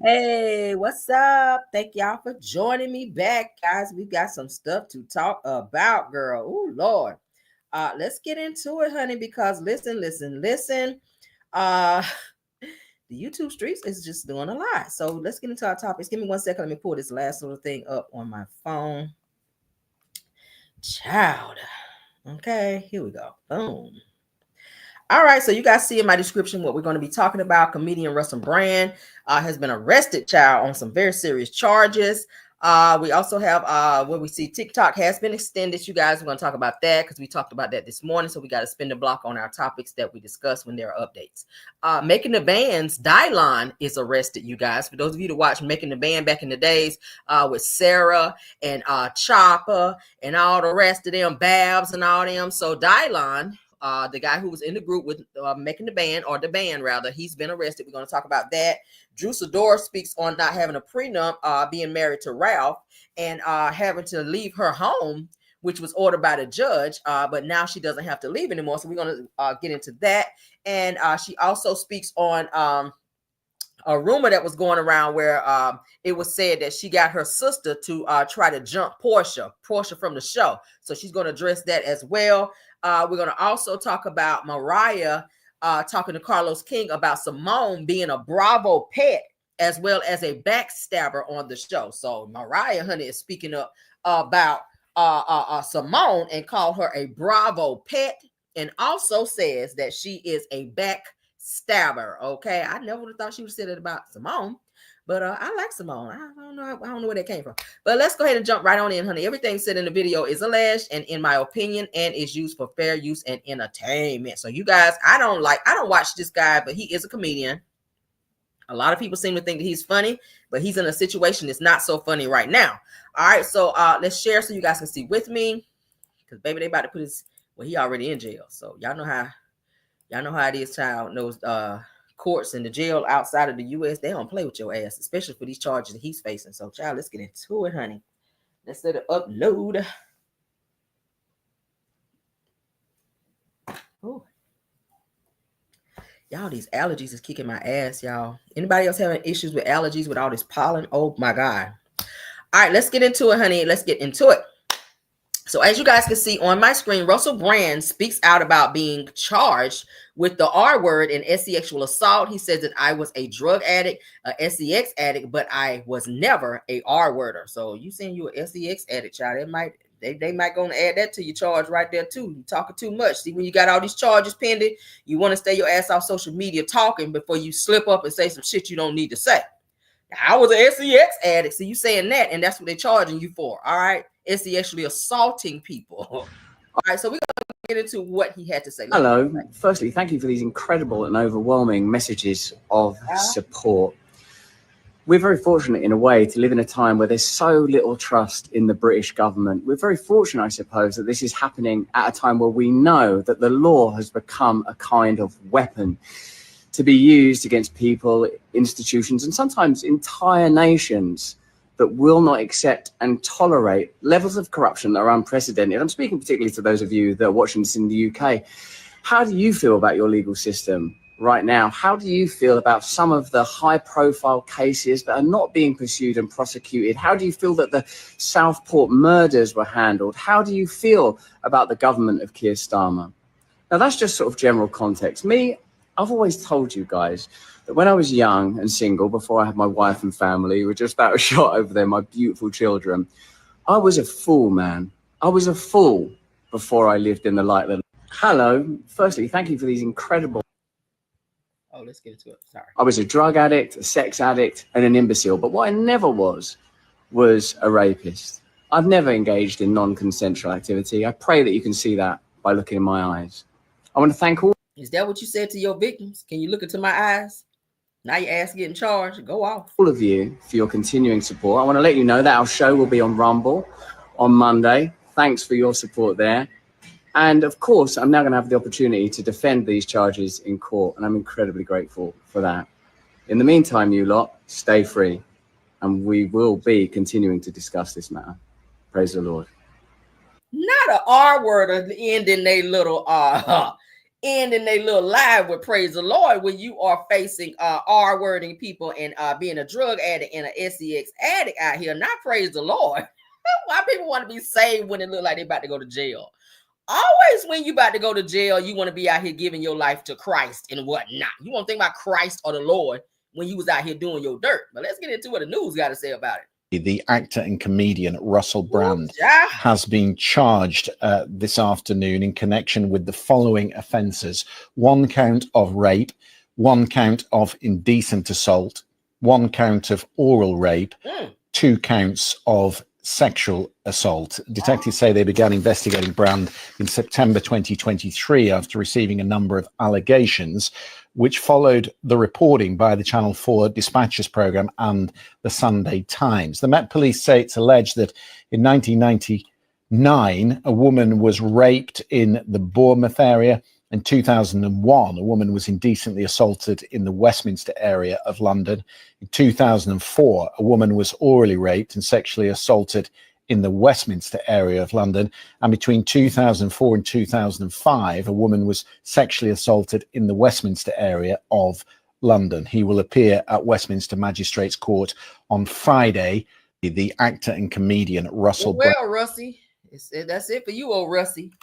Hey, what's up? Thank y'all for joining me back, guys. We got some stuff to talk about, girl. Oh, Lord. Let's get into it, honey, because listen. Uh, the YouTube streets is just doing a lot. So let's get into our topics. Give me 1 second. Let me pull this last little thing up on my phone. Child. Okay, here we go. Boom. All right, so you guys see in my description what we're going to be talking about. Comedian Russell Brand has been arrested, child, on some very serious charges. We also have where we see TikTok has been extended. You guys, we're going to talk about that because we talked about that this morning. So we got to spin the block on our topics that we discuss when there are updates. Making the Band's Dylon is arrested, you guys. For those of you to watch Making the Band back in the days with Sarah and Chopper and all the rest of them, Babs and all them. So Dylon, the guy who was in the group with Making the Band, or the band rather, he's been arrested. We're going to talk about that. Sidora speaks on not having a prenup, being married to Ralph, and having to leave her home, which was ordered by the judge, but now she doesn't have to leave anymore. So we're going to get into that. And she also speaks on a rumor that was going around where it was said that she got her sister to try to jump Portia from the show. So she's going to address that as well. We're going to also talk about Mariah talking to Carlos King about Simone being a Bravo pet as well as a backstabber on the show. So Mariah, honey, is speaking up about Simone and called her a Bravo pet, and also says that she is a backstabber. Okay, I never would have thought she would have said it about Simone. But I like Simone. I don't know where that came from. But let's go ahead and jump right on in, honey. Everything said in the video is alleged and in my opinion and is used for fair use and entertainment. So you guys, I don't watch this guy, but he is a comedian. A lot of people seem to think that he's funny, but he's in a situation that's not so funny right now. All right, so let's share so you guys can see with me. Because baby, they about to put his, well, he already in jail. So y'all know how it is, child. Those courts and the jail outside of the U.S., they don't play with your ass, especially for these charges that he's facing. So, child, let's get into it, honey. Let's let it upload. Oh, y'all, these allergies is kicking my ass, y'all. Anybody else having issues with allergies with all this pollen? Oh my God. All right, let's get into it, honey. Let's get into it. So as you guys can see on my screen, Russell Brand speaks out about being charged with the R word and sexual assault. He says that I was a drug addict, a sex addict, but I was never a R worder. So you saying you a sex addict, child? They might go and add that to your charge right there too. You talking too much. See, when you got all these charges pending, you want to stay your ass off social media talking before you slip up and say some shit you don't need to say. I was an sex addict. So you saying that, and that's what they're charging you for. All right. It's actually assaulting people. All right. So we're going to get into what he had to say. Hello. Firstly, thank you for these incredible and overwhelming messages of support. We're very fortunate in a way to live in a time where there's so little trust in the British government. We're very fortunate, I suppose, that this is happening at a time where we know that the law has become a kind of weapon to be used against people, institutions, and sometimes entire nations that will not accept and tolerate levels of corruption that are unprecedented. I'm speaking particularly to those of you that are watching this in the UK. How do you feel about your legal system right now? How do you feel about some of the high-profile cases that are not being pursued and prosecuted? How do you feel that the Southport murders were handled? How do you feel about the government of Keir Starmer? Now, that's just sort of general context. I've always told you guys that when I was young and single, before I had my wife and family, we were just about a shot over there, my beautiful children, I was a fool, man. I was a fool before I lived in the light. Hello. Firstly, thank you for these incredible... Oh, let's get into it. Sorry. I was a drug addict, a sex addict, and an imbecile. But what I never was a rapist. I've never engaged in non-consensual activity. I pray that you can see that by looking in my eyes. I want to thank all... Is that what you said to your victims? Can you look into my eyes? Now your ass getting charged. Go off. All of you for your continuing support. I want to let you know that our show will be on Rumble on Monday. Thanks for your support there. And of course, I'm now going to have the opportunity to defend these charges in court, and I'm incredibly grateful for that. In the meantime, you lot, stay free, and we will be continuing to discuss this matter. Praise the Lord. Not an R word ending they little ending their little life with praise the Lord when you are facing R-wording people and being a drug addict and an sex addict out here. Not praise the Lord. Why people want to be saved when it look like they're about to go to jail? Always when you about to go to jail, you want to be out here giving your life to Christ and whatnot. You want to think about Christ or the Lord when you was out here doing your dirt. But let's get into what the news got to say about it. The actor and comedian Russell Brand has been charged this afternoon in connection with the following offences: 1 count of rape, 1 count of indecent assault, 1 count of oral rape, 2 counts of sexual assault. Detectives say they began investigating Brand in September 2023 after receiving a number of allegations, which followed the reporting by the Channel 4 Dispatches programme and the Sunday Times. The Met Police say it's alleged that in 1999, a woman was raped in the Bournemouth area. In 2001, a woman was indecently assaulted in the Westminster area of London. In 2004, a woman was orally raped and sexually assaulted in the Westminster area of London. And between 2004 and 2005, a woman was sexually assaulted in the Westminster area of London. He will appear at Westminster Magistrates Court on Friday. The actor and comedian Russell Brand. Well, Russie, that's it for you, old Russie.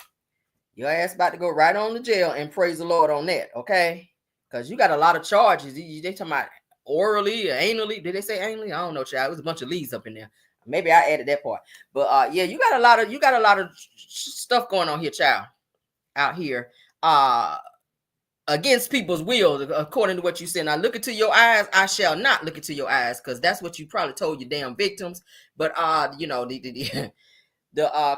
Your ass about to go right on to jail, and praise the Lord on that, okay? Because you got a lot of charges. They talking about orally or anally. Did they say anally? I don't know, child. It was a bunch of leads up in there. Maybe I added that part. But yeah, you got a lot of stuff going on here, child, out here. Against people's will, according to what you said. Now, look into your eyes. I shall not look into your eyes, because that's what you probably told your damn victims. But you know, the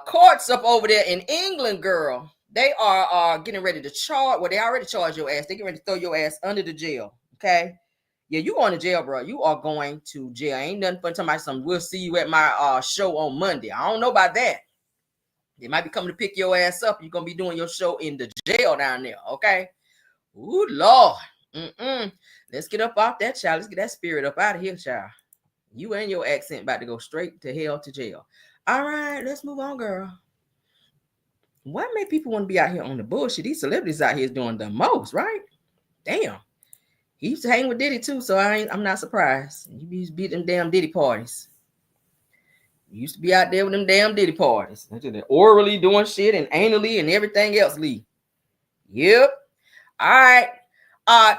courts up over there in England, girl. They are getting ready to charge. Well, they already charged your ass. They getting ready to throw your ass under the jail. Okay. Yeah, you going to jail, bro. You are going to jail. Ain't nothing fun talking about something. We'll see you at my show on Monday. I don't know about that. They might be coming to pick your ass up. You're going to be doing your show in the jail down there. Okay. Ooh, Lord. Let's get up off that, child. Let's get that spirit up out of here, child. You and your accent about to go straight to hell to jail. All right, let's move on, girl. What made people want to be out here on the bullshit? These celebrities out here is doing the most, right? Damn. He used to hang with Diddy too, so I'm not surprised. He used to be at them damn Diddy parties. He used to be out there with them damn Diddy parties. They're orally doing shit and anally and everything else, Lee. Yep. All right.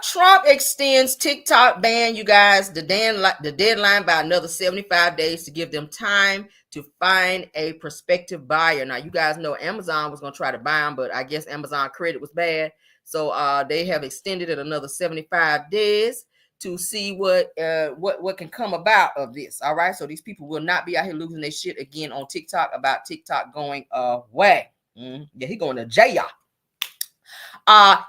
Trump extends TikTok ban, you guys, the deadline by another 75 days to give them time to find a prospective buyer. Now, you guys know Amazon was going to try to buy them, but I guess Amazon credit was bad. So they have extended it another 75 days to see what can come about of this. All right. So these people will not be out here losing their shit again on TikTok about TikTok going away. Yeah, he going to jail.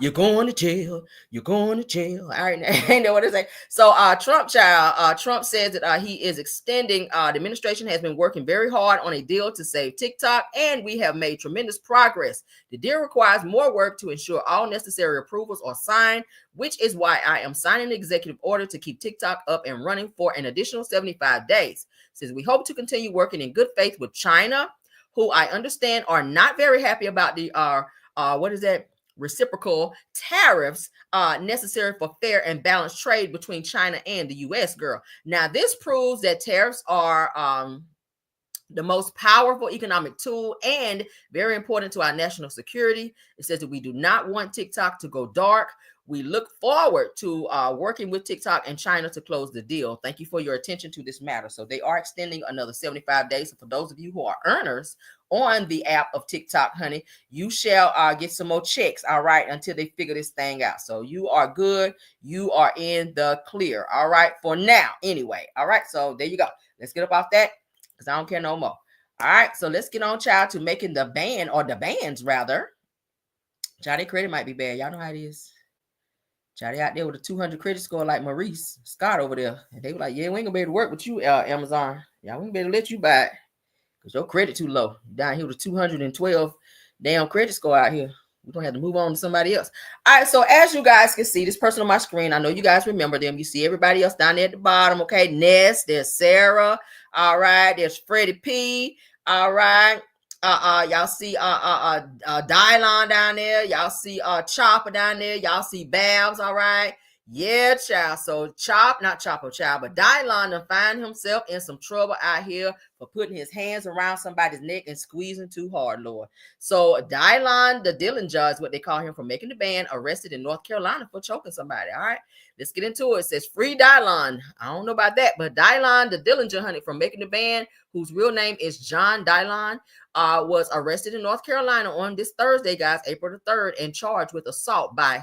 You're going to jail. You're going to jail. All right, ain't know what to say. So, Trump says that he is extending. The administration has been working very hard on a deal to save TikTok, and we have made tremendous progress. The deal requires more work to ensure all necessary approvals are signed, which is why I am signing an executive order to keep TikTok up and running for an additional 75 days. Says we hope to continue working in good faith with China, who I understand are not very happy about the reciprocal tariffs necessary for fair and balanced trade between China and the U.S. Girl. Now, this proves that tariffs are the most powerful economic tool and very important to our national security. It says that we do not want TikTok to go dark. We look forward to working with TikTok and China to close the deal. Thank you for your attention to this matter. So they are extending another 75 days. So for those of you who are earners on the app of TikTok, honey, you shall get some more checks, all right, until they figure this thing out. So you are good. You are in the clear, all right, for now anyway. All right, so there you go. Let's get up off that because I don't care no more. All right, so let's get on, child, to making the ban, or the bans, rather. Child, their credit might be bad. Y'all know how it is. Child, they out there with a 200 credit score like Maurice Scott over there. And they were like, yeah, we ain't gonna be able to work with you, Amazon. Yeah, we ain't gonna be able to let you buy it because your credit too low. Down here with a 212 damn credit score out here. We're gonna have to move on to somebody else. All right, so as you guys can see, this person on my screen, I know you guys remember them. You see everybody else down there at the bottom, okay? Ness, there's Sarah, all right, there's Freddie P, all right. Dylon down there. Y'all see Chopper down there. Y'all see Babs, all right? Yeah, child. So not Chopper, child, but Dylon to find himself in some trouble out here for putting his hands around somebody's neck and squeezing too hard, Lord. So Dylon, the Dylon judge, what they call him, for making the band, arrested in North Carolina for choking somebody. All right, let's get into it. It says free Dylon. I don't know about that, but Dylon, the Dillinger honey, from making the band, whose real name is John Dylon, was arrested in North Carolina on this Thursday, guys, April the 3rd, and charged with assault by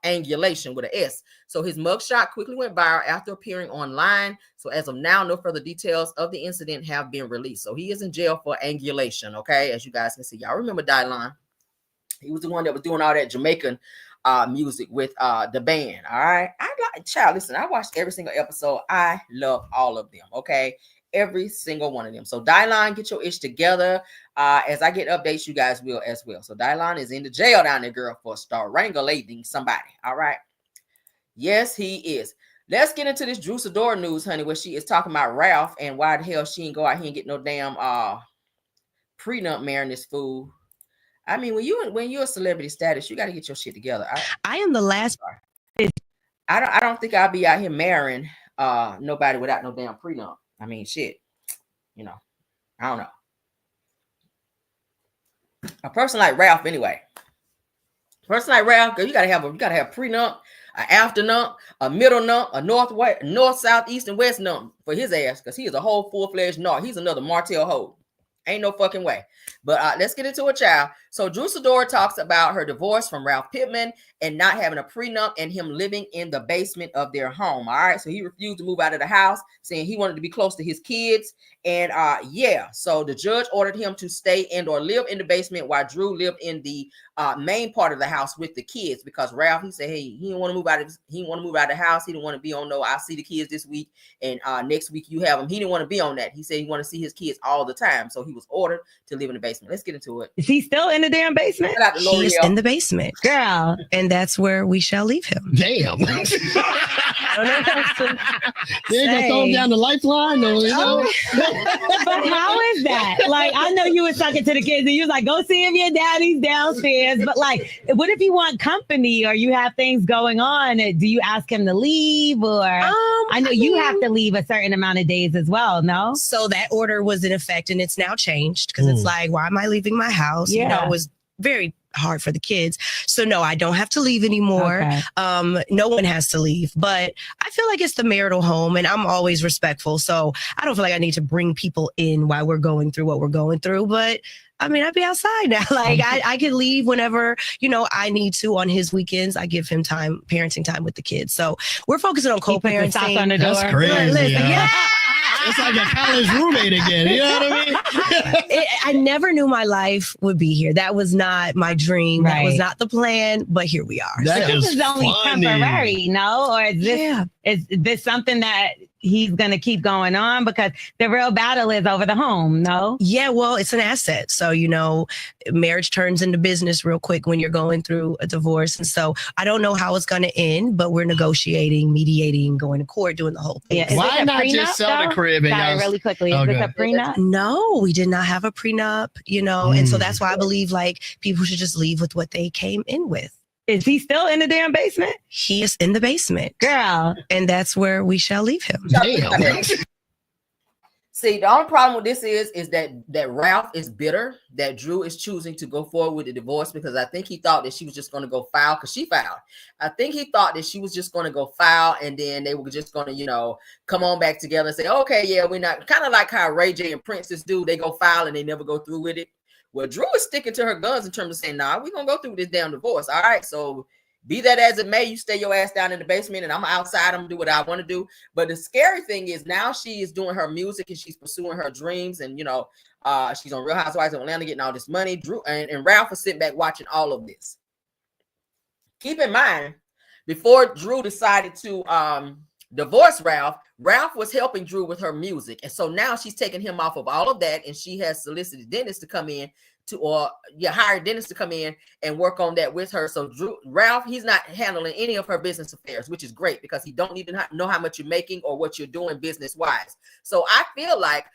angulation with an S. So his mugshot quickly went viral after appearing online. So as of now, no further details of the incident have been released. So he is in jail for angulation. Okay, as you guys can see, y'all remember Dylon? He was the one that was doing all that Jamaican music with the band. All right, listen, I watched every single episode. I love all of them. Okay, every single one of them. So Dylon, get your ish together. As I get updates, you guys will as well. So Dylon is in the jail down there, girl, for strangulating somebody. All right. Yes, he is. Let's get into this Drew Sidora news, honey, where she is talking about Ralph and why the hell she ain't go out here and get no damn prenup marrying this fool. I mean, when you're a celebrity status, you got to get your shit together. I am the last. I don't think I'll be out here marrying nobody without no damn prenup. I mean, shit. You know, I don't know. A person like Ralph, anyway. A person like Ralph, girl, you gotta have prenup, an after nump, a middle nump, a north, south, east, and west nump for his ass, because he is a whole full-fledged narc. He's another Martell hoe. Ain't no fucking way. But let's get into it, child. So Drew Sidora talks about her divorce from Ralph Pittman and not having a prenup and him living in the basement of their home. All right. So he refused to move out of the house, saying he wanted to be close to his kids. And so the judge ordered him to stay and or live in the basement while Drew lived in the main part of the house with the kids, because Ralph, he said, hey, he didn't want to move out of the house. He didn't want to be on I'll see the kids this week and next week you have them. He didn't want to be on that. He said he wanted to see his kids all the time. So he was ordered to live in the basement. Let's get into it. Is he still in the damn basement? He is in the basement, girl, and that's where we shall leave him. Damn. I don't know. They're gonna throw him down the lifeline, or, you know? But how is that? Like, I know you were talking to the kids and you was like, go see if your daddy's downstairs. But like, what if you want company or you have things going on? Do you ask him to leave? Or I know you have to leave a certain amount of days as well, no? So that order was in effect and it's now changed, because it's like, why am I leaving my house? Yeah. You know, it was very hard for the kids. So no, I don't have to leave anymore. Okay. No one has to leave, but I feel like it's the marital home and I'm always respectful. So I don't feel like I need to bring people in while we're going through what we're going through. But I mean, I'd be outside now. Like I could leave whenever, I need to on his weekends. I give him time, parenting time with the kids. So we're focusing on co-parenting. On the door. That's crazy. Listen, yeah. It's like a college roommate again. You know what I mean? I never knew my life would be here. That was not my dream. Right. That was not the plan, but here we are. That This is is only funny. temporary, no? Or is this something that he's going to keep going on? Because the real battle is over the home, no? Yeah, well, it's an asset. So, marriage turns into business real quick when you're going through a divorce. And so I don't know how it's going to end, but we're negotiating, mediating, going to court, doing the whole thing. Yeah. Is Why it a not prenup, just sell the though? crib and Sorry, y'all- really quickly. Is Okay. this a prenup? No, we did not have a prenup, and so that's why I believe like people should just leave with what they came in with. Is he still in the damn basement? He is in the basement, Girl. and that's where we shall leave him. Damn. See, the only problem with this is that Ralph is bitter that Drew is choosing to go forward with the divorce, because I think he thought that she was just going to go file, because she filed. I think he thought that she was just going to go file and then they were just going to, come on back together and say, okay, yeah, we're not, kind of like how Ray J and Princess do. They go file and they never go through with it. Well, Drew is sticking to her guns in terms of saying, nah, we're going to go through with this damn divorce. All right, so be that as it may, you stay your ass down in the basement and I'm outside. I'm going to do what I want to do. But the scary thing is now she is doing her music and she's pursuing her dreams. And, she's on Real Housewives of Atlanta getting all this money. Drew and Ralph is sitting back watching all of this. Keep in mind, before Drew decided to divorce Ralph was helping Drew with her music. And so now she's taking him off of all of that. And she has solicited Dennis to come in hire Dennis to come in and work on that with her. So Ralph, he's not handling any of her business affairs, which is great because he don't need to know how much you're making or what you're doing business wise. So I feel like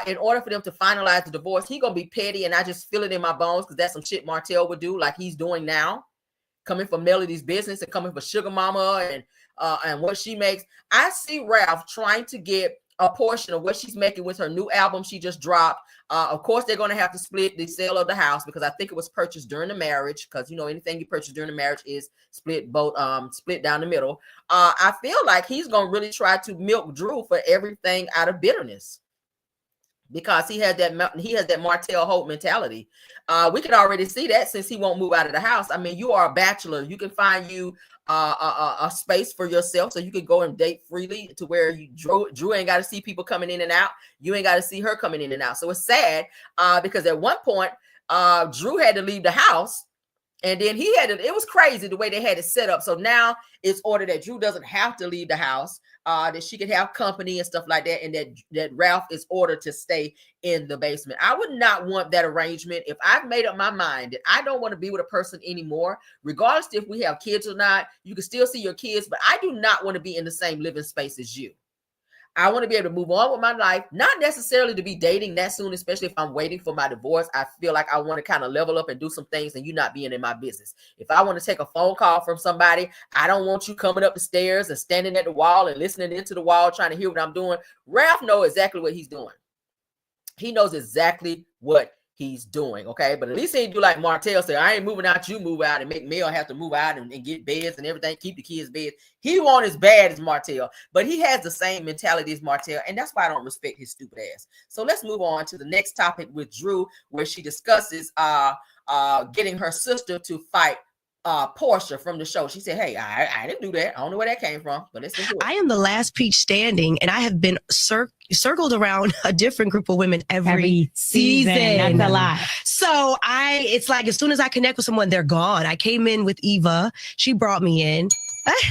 in order for them to finalize the divorce, he's gonna be petty, and I just feel it in my bones because that's some shit Martell would do, like he's doing now, coming for Melody's business and coming for Sugar Mama and what she makes. I see Ralph trying to get a portion of what she's making with her new album she just dropped. Of course, they're going to have to split the sale of the house because I think it was purchased during the marriage, because you know anything you purchase during the marriage is split down the middle. I feel like he's going to really try to milk Drew for everything out of bitterness, because he has that Martell Holt mentality. We can already see that since he won't move out of the house. I mean, you are a bachelor. You can find you a space for yourself so you can go and date freely to where Drew ain't got to see people coming in and out. You ain't got to see her coming in and out. So it's sad because at one point, Drew had to leave the house. And then it was crazy the way they had it set up. So now it's ordered that Drew doesn't have to leave the house, that she could have company and stuff like that. And that Ralph is ordered to stay in the basement. I would not want that arrangement. If I've made up my mind that I don't want to be with a person anymore, regardless if we have kids or not, you can still see your kids, but I do not want to be in the same living space as you. I want to be able to move on with my life, not necessarily to be dating that soon, especially if I'm waiting for my divorce. I feel like I want to kind of level up and do some things and you not being in my business. If I want to take a phone call from somebody, I don't want you coming up the stairs and standing at the wall and listening into the wall, trying to hear what I'm doing. Ralph knows exactly what he's doing. He knows exactly what he's doing, okay? But at least he ain't do like Martell said, I ain't moving out, you move out, and make Mel have to move out and get beds and everything, keep the kids' beds. He won't as bad as Martell, but he has the same mentality as Martell, and that's why I don't respect his stupid ass. So let's move on to the next topic with Drew, where she discusses getting her sister to fight Portia from the show. She said, hey, I didn't do that. I don't know where that came from, but let's do it. I am the last peach standing, and I have been circled around a different group of women every season. That's a lot. So it's like as soon as I connect with someone, they're gone. I came in with Eva. She brought me in.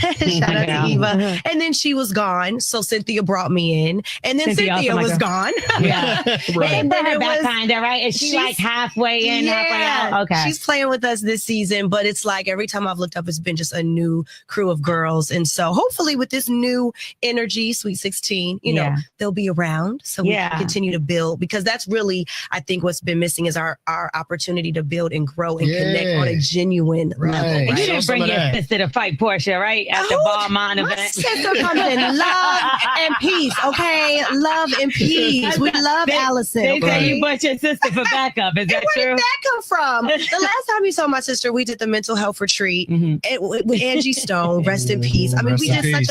Shout out to Eva. And then she was gone. So Cynthia brought me in. And then Cynthia was gone. Yeah. Right. And then kind of, right? Is she like halfway in, halfway out? Okay. She's playing with us this season, but it's like every time I've looked up, it's been just a new crew of girls. And so hopefully with this new energy, Sweet 16, you know, they'll be around. So we can continue to build, because that's really, I think what's been missing is our opportunity to build and grow and connect on a genuine level. And you didn't bring your sister to fight Portia, right? At the Balmain event. My sister comes in love and peace, okay? Love and peace. We love Allison. They say you brought your sister for backup. Is that true? Where did that come from? The last time you saw my sister, we did the mental health retreat with Angie Stone. Rest in peace. I mean, we did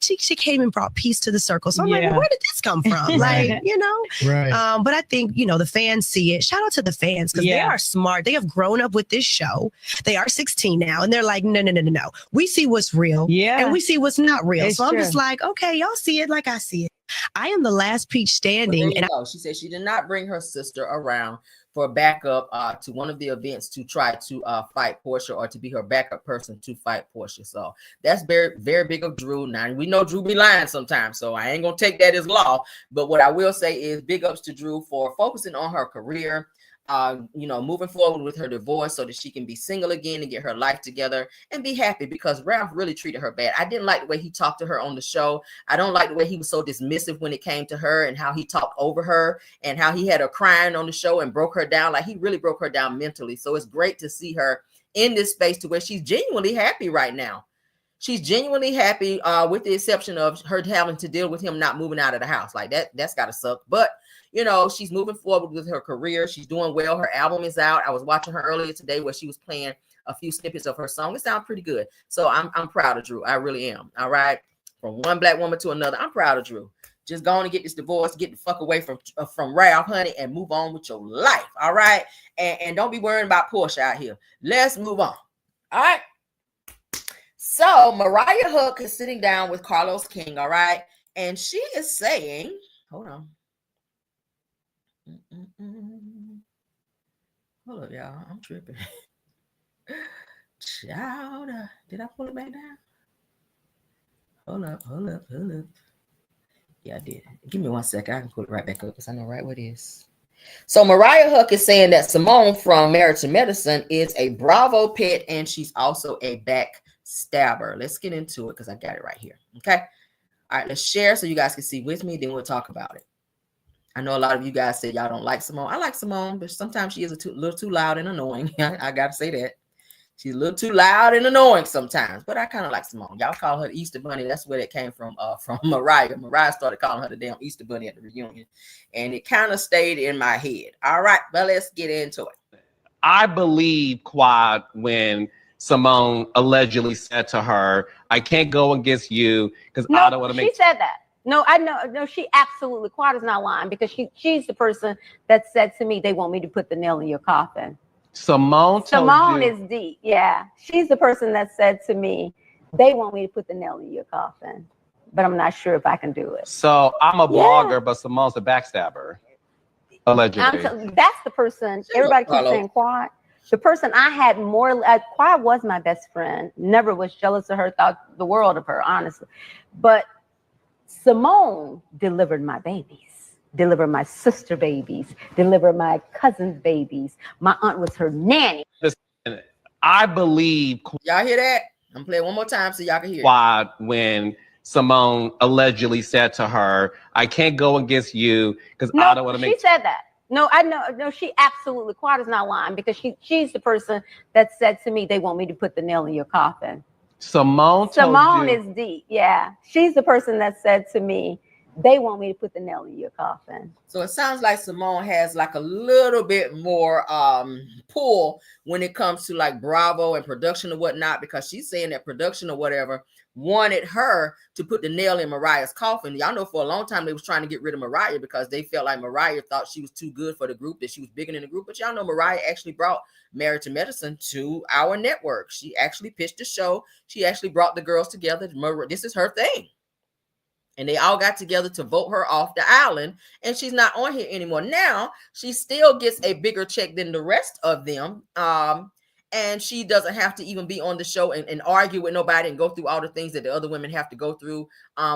she came and brought peace to the circle. So I'm like, well, where did this come from? Like, you know? Right. But I think, you know, the fans see it. Shout out to the fans, because they are smart. They have grown up with this show. They are 16 now, and they're like, no. We see what's real. Yeah. And we see what's not real. It's so I'm true. just like, okay, y'all see it like I see it. I am the last peach standing. She said she did not bring her sister around for backup to one of the events to try to fight Portia, or to be her backup person to fight Portia. So that's very, very big of Drew. Now, we know Drew be lying sometimes, so I ain't going to take that as law. But what I will say is big ups to Drew for focusing on her career, you know, moving forward with her divorce so that she can be single again and get her life together and be happy, because Ralph really treated her bad. I didn't like the way he talked to her on the show. I don't like the way he was so dismissive when it came to her, and how he talked over her, and how he had her crying on the show and broke her down. Like, he really broke her down mentally. So it's great to see her in this space to where she's genuinely happy right now. She's genuinely happy, with the exception of her having to deal with him not moving out of the house. Like that's got to suck. But you know, she's moving forward with her career. She's doing well. Her album is out. I was watching her earlier today where she was playing a few snippets of her song. It sounds pretty good. So I'm proud of Drew. I really am. All right. From one black woman to another, I'm proud of Drew. Just go on and get this divorce, get the fuck away from Ralph, honey, and move on with your life. All right. And don't be worrying about Portia out here. Let's move on. All right. So Mariah Hook is sitting down with Carlos King. All right. And she is saying, hold on. Hold up, y'all. I'm tripping. Child, did I pull it back down? Hold up. Yeah, I did. Give me 1 second. I can pull it right back up because I know right what it is. So Mariah Huck is saying that Simone from Married to Medicine is a Bravo pet, and she's also a backstabber. Let's get into it because I got it right here. Okay. All right, let's share so you guys can see with me. Then we'll talk about it. I know a lot of you guys said y'all don't like Simone. I like Simone, but sometimes she is a little too loud and annoying. I got to say that. She's a little too loud and annoying sometimes, but I kind of like Simone. Y'all call her the Easter Bunny. That's where it came from Mariah. Mariah started calling her the damn Easter Bunny at the reunion, and it kind of stayed in my head. All right, but let's get into it. I believe Quad when Simone allegedly said to her, "I can't go against you because I don't want to make." She said that. No, I know. No, she absolutely. Quad is not lying because she's the person that said to me, "They want me to put the nail in your coffin." Simone is deep. Yeah, she's the person that said to me, "They want me to put the nail in your coffin," but I'm not sure if I can do it. So I'm a blogger, but Simone's a backstabber, allegedly. That's the person. Everybody keeps saying Quad. The person I had more. Quad was my best friend. Never was jealous of her. Thought the world of her, honestly, but Simone delivered my babies, delivered my sister babies, delivered my cousin's babies. My aunt was her nanny. Listen, I believe. Y'all hear that? I'm playing one more time so y'all can hear. Quad when Simone allegedly said to her, "I can't go against you because I don't want to make." She said that. No, I know. No, she absolutely. Quad is not lying because she's the person that said to me, "They want me to put the nail in your coffin." Simone is deep. Yeah, she's the person that said to me, "They want me to put the nail in your coffin." So it sounds like Simone has like a little bit more pull when it comes to like Bravo and production or whatnot, because she's saying that production or whatever wanted her to put the nail in Mariah's coffin. Y'all know for a long time they was trying to get rid of Mariah because they felt like Mariah thought she was too good for the group, that she was bigger than the group. But y'all know Mariah actually brought Married to Medicine to our network. She actually pitched the show. She actually brought the girls together. This is her thing. And they all got together to vote her off the island, and she's not on here anymore. Now she still gets a bigger check than the rest of them. And she doesn't have to even be on the show and argue with nobody and go through all the things that the other women have to go through,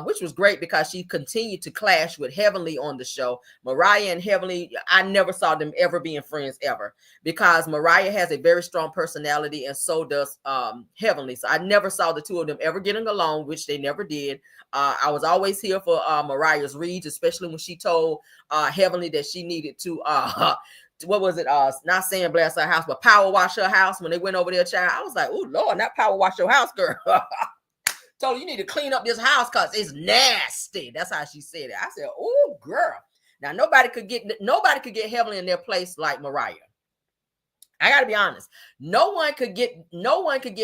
which was great because she continued to clash with Heavenly on the show. Mariah and Heavenly, I never saw them ever being friends ever, because Mariah has a very strong personality and so does Heavenly. So I never saw the two of them ever getting along, which they never did. I was always here for Mariah's reads, especially when she told Heavenly that she needed to what was it? Not saying blast her house, but power wash her house when they went over there, child. I was like, oh Lord, not power wash your house, girl. Told her you need to clean up this house because it's nasty. That's how she said it. I said, oh girl. Now nobody could get Heavenly in their place like Mariah. I gotta be honest. No one could get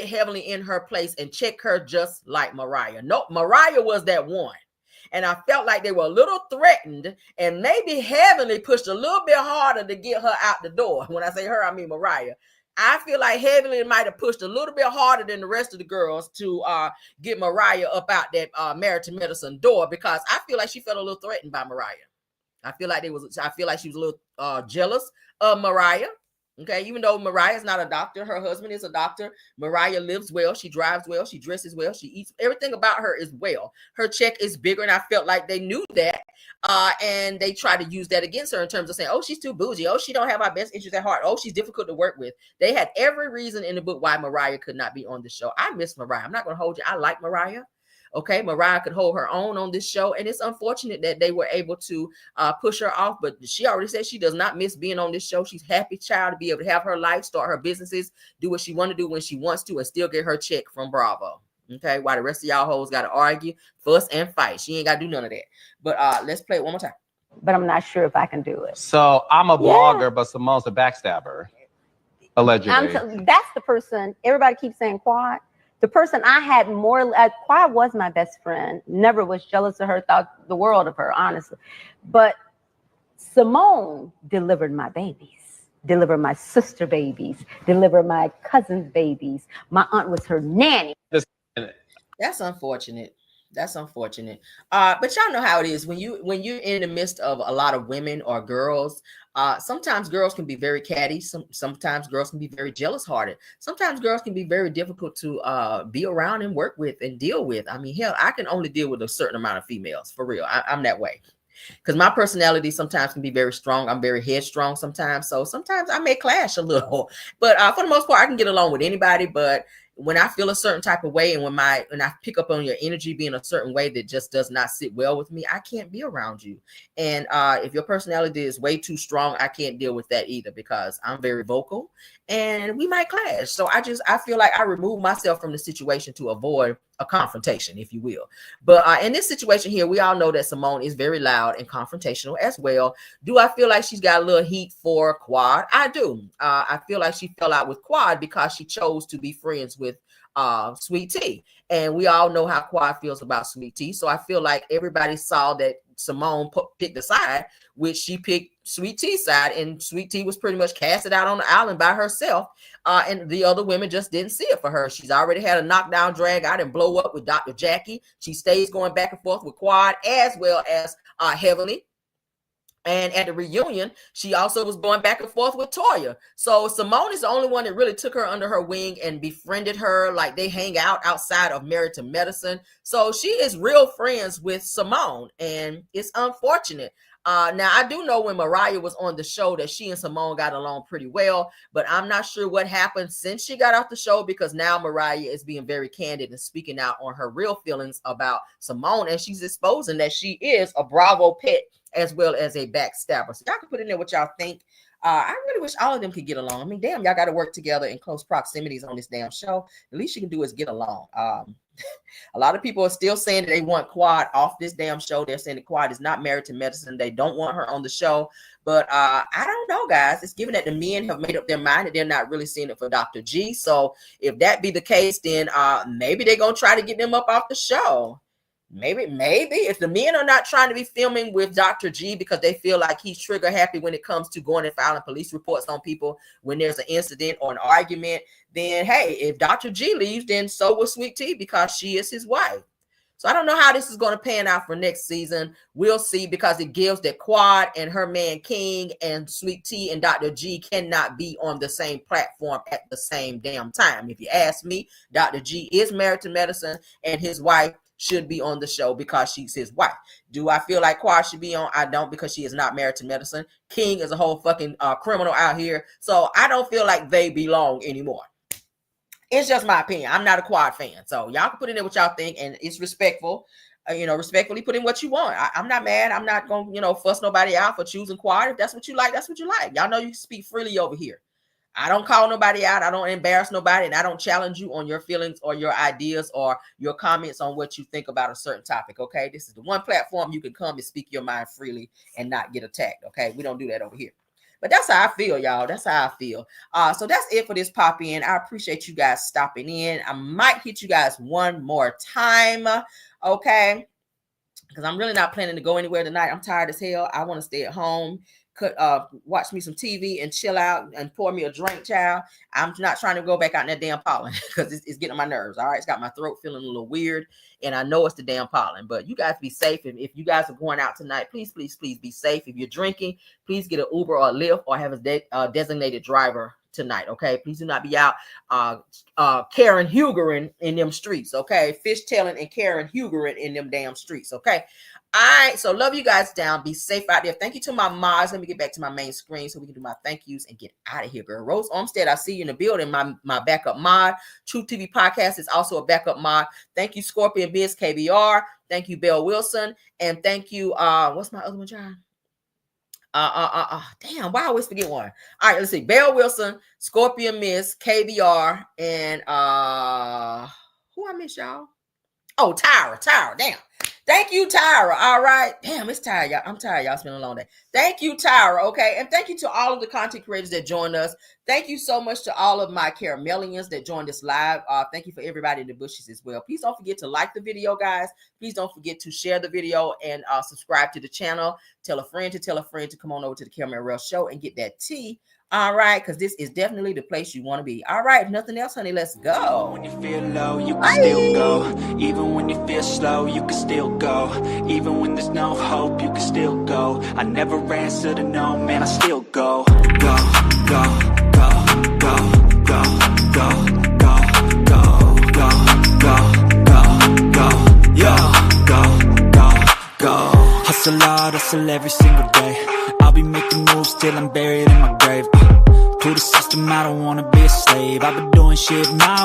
Heavenly in her place and check her just like Mariah. No, Mariah was that one. And I felt like they were a little threatened, and maybe Heavenly pushed a little bit harder to get her out the door. When I say her, I mean Mariah. I feel like Heavenly might have pushed a little bit harder than the rest of the girls to get Mariah up out that Married to Medicine door, because I feel like she felt a little threatened by Mariah. I feel like she was a little jealous of Mariah. Okay, even though Mariah is not a doctor, her husband is a doctor. Mariah lives well, she drives well, she dresses well, she eats. Everything about her is well. Her check is bigger, and I felt like they knew that, and they tried to use that against her in terms of saying, "Oh, she's too bougie. Oh, she don't have our best interests at heart. Oh, she's difficult to work with." They had every reason in the book why Mariah could not be on the show. I miss Mariah. I'm not going to hold you. I like Mariah. Okay, Mariah could hold her own on this show, and it's unfortunate that they were able to push her off, but she already said she does not miss being on this show. She's happy child to be able to have her life, start her businesses, do what she want to do when she wants to, and still get her check from Bravo. Okay, while the rest of y'all hoes got to argue, fuss, and fight. She ain't got to do none of that. But let's play it one more time. But I'm not sure if I can do it. So I'm a blogger, but Simone's a backstabber, allegedly. That's the person. Everybody keeps saying Quad. The person I had more, Quad was my best friend. Never was jealous of her, thought the world of her, honestly. But Simone delivered my babies, delivered my sister babies, delivered my cousin's babies. My aunt was her nanny. That's unfortunate. That's unfortunate. But y'all know how it is when you're in the midst of a lot of women or girls. Sometimes girls can be very catty. Sometimes girls can be very jealous hearted. Sometimes girls can be very difficult to be around and work with and deal with. I mean, hell, I can only deal with a certain amount of females, for real. I'm that way. because my personality sometimes can be very strong. I'm very headstrong sometimes. So sometimes I may clash a little, but for the most part, I can get along with anybody. But when I feel a certain type of way, and when I pick up on your energy being a certain way that just does not sit well with me, I can't be around you. And if your personality is way too strong, I can't deal with that either, because I'm very vocal and we might clash. So I feel like I remove myself from the situation to avoid a confrontation, if you will. But in this situation here, we all know that Simone is very loud and confrontational as well. Do I feel like she's got a little heat for Quad? I do. I feel like she fell out with Quad because she chose to be friends with Sweet Tea. And we all know how Quad feels about Sweet Tea. So I feel like everybody saw that Simone picked a side, which she picked Sweet Tea's side, and Sweet Tea was pretty much casted out on the island by herself. And the other women just didn't see it for her. She's already had a knockdown, drag out, and blow up with Dr. Jackie. She stays going back and forth with Quad as well as Heavenly. And at the reunion, she also was going back and forth with Toya. So Simone is the only one that really took her under her wing and befriended her. Like, they hang out outside of Married to Medicine. So she is real friends with Simone, and it's unfortunate. Now, I do know when Mariah was on the show that she and Simone got along pretty well, but I'm not sure what happened since she got off the show, because now Mariah is being very candid and speaking out on her real feelings about Simone, and she's exposing that she is a Bravo pet as well as a backstabber. So y'all can put in there what y'all think. I really wish all of them could get along. I mean, damn, y'all got to work together in close proximities on this damn show. The least you can do is get along. A lot of people are still saying that they want Quad off this damn show. They're saying that Quad is not Married to Medicine. They don't want her on the show. But I don't know, guys. It's given that the men have made up their mind that they're not really seeing it for Dr. G. So if that be the case, then maybe they're going to try to get them up off the show. Maybe if the men are not trying to be filming with Dr. G because they feel like he's trigger happy when it comes to going and filing police reports on people when there's an incident or an argument, then hey, if Dr. G leaves, then so will Sweet Tea because she is his wife. So I don't know how this is going to pan out for next season. We'll see, because it gives that Quad and her man King and Sweet Tea and Dr. G cannot be on the same platform at the same damn time. If you ask me, Dr. G is Married to Medicine, and his wife should be on the show because she's his wife. Do I feel like Quad should be on? I don't, because she is not Married to Medicine. King is a whole fucking criminal out here. So I don't feel like they belong anymore. It's just my opinion. I'm not a Quad fan. So y'all can put in there what y'all think, and it's respectful. Respectfully put in what you want. I'm not mad. I'm not going to, fuss nobody out for choosing Quad. If that's what you like, that's what you like. Y'all know you can speak freely over here. I don't call nobody out. I don't embarrass nobody, and I don't challenge you on your feelings or your ideas or your comments on what you think about a certain topic, okay? This is the one platform you can come and speak your mind freely and not get attacked, okay? We don't do that over here. But that's how I feel, y'all. That's how I feel. So that's it for this pop-in. I appreciate you guys stopping in. I might hit you guys one more time, okay? Because I'm really not planning to go anywhere tonight. I'm tired as hell. I want to stay at home. Watch me some TV and chill out and pour me a drink, child. I'm not trying to go back out in that damn pollen because it's getting on my nerves. All right, it's got my throat feeling a little weird, and I know it's the damn pollen. But you guys be safe. If you guys are going out tonight, please be safe. If you're drinking, please get an Uber or a Lyft or have a designated driver tonight, okay? Please do not be out Karen Hugering in them streets, okay? Fishtailing and Karen Hugering in them damn streets, okay? All right, so love you guys down. Be safe out there. Thank you to my mods. Let me get back to my main screen so we can do my thank yous and get out of here, girl. Rose Olmstead, I see you in the building. My backup mod. True TV Podcast is also a backup mod. Thank you, Scorpion Biz KBR. Thank you, Belle Wilson. And thank you, what's my other one, John? Damn, why I always forget one? All right, let's see. Belle Wilson, Scorpion Miss, KBR, and who I miss, y'all? Oh, Tyra, damn. Thank you, Tyra. All right. Damn, it's tired, y'all. I'm tired, y'all. It's been a long day. Thank you, Tyra. Okay. And thank you to all of the content creators that joined us. Thank you so much to all of my Caramelians that joined us live. Thank you for everybody in the bushes as well. Please don't forget to like the video, guys. Please don't forget to share the video and subscribe to the channel. Tell a friend to come on over to the Caramel Show and get that tea. All right, because this is definitely the place you want to be. All right, if nothing else, honey, let's go. When you feel low, you can still go. Even when you feel slow, you can still go. Even when there's no hope, you can still go. I never answer to no, man, I still go. Go, go, go, go, go, go, go, go, go, go, go, go, go, go, go, go. Hustle hard, hustle every single day. I'll be making moves till I'm buried in my grave. To the system, I don't wanna be a slave. I've been doing shit my way.